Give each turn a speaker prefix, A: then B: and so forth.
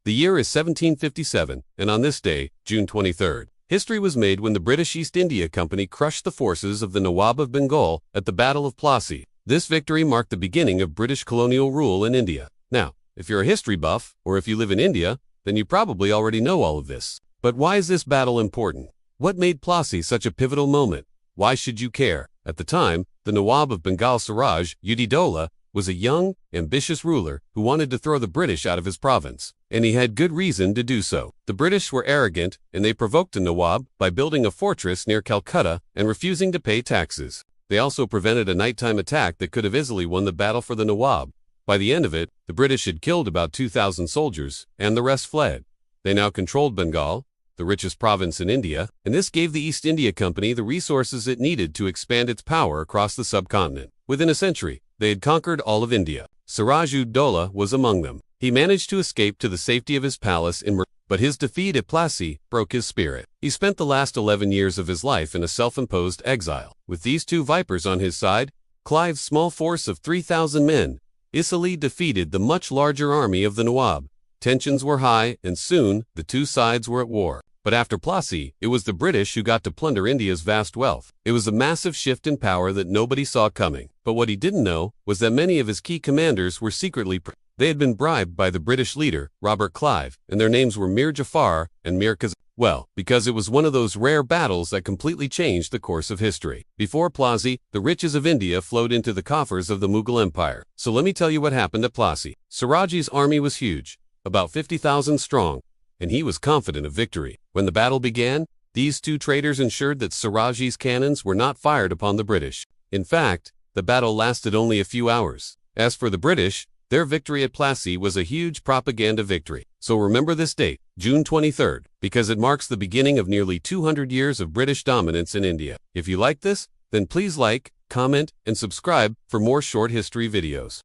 A: The year is 1757, and on this day, June 23rd, history was made when the British East India Company crushed the forces of the Nawab of Bengal at the Battle of Plassey. This victory marked the beginning of British colonial rule in India. Now, if you're a history buff, or if you live in India, then you probably already know all of this. But why is this battle important? What made Plassey such a pivotal moment? Why should you care? At the time, the Nawab of Bengal Siraj ud Dola was a young, ambitious ruler who wanted to throw the British out of his province. And he had good reason to do so. The British were arrogant, and they provoked the Nawab by building a fortress near Calcutta and refusing to pay taxes. They also prevented a nighttime attack that could have easily won the battle for the Nawab. By the end of it, the British had killed about 2,000 soldiers, and the rest fled. They now controlled Bengal, the richest province in India, and this gave the East India Company the resources it needed to expand its power across the subcontinent. Within a century, they had conquered all of India. Siraj ud Dola was among them. He managed to escape to the safety of his palace but his defeat at Plassey broke his spirit. He spent the last 11 years of his life in a self-imposed exile. With these two vipers on his side, Clive's small force of 3,000 men easily defeated the much larger army of the Nawab. Tensions were high, and soon the two sides were at war. But after Plassey, it was the British who got to plunder India's vast wealth. It was a massive shift in power that nobody saw coming. But what he didn't know was that many of his key commanders were secretly they had been bribed by the British leader, Robert Clive, and their names were Mir Jafar and Mir Kaz. Well, because it was one of those rare battles that completely changed the course of history. Before Plassey, the riches of India flowed into the coffers of the Mughal Empire. So let me tell you what happened at Plassey. Siraj's army was huge, about 50,000 strong, and he was confident of victory. When the battle began, these two traitors ensured that Siraj's cannons were not fired upon the British. In fact, the battle lasted only a few hours. As for the British, their victory at Plassey was a huge propaganda victory. So remember this date, June 23rd, because it marks the beginning of nearly 200 years of British dominance in India. If you like this, then please like, comment, and subscribe for more short history videos.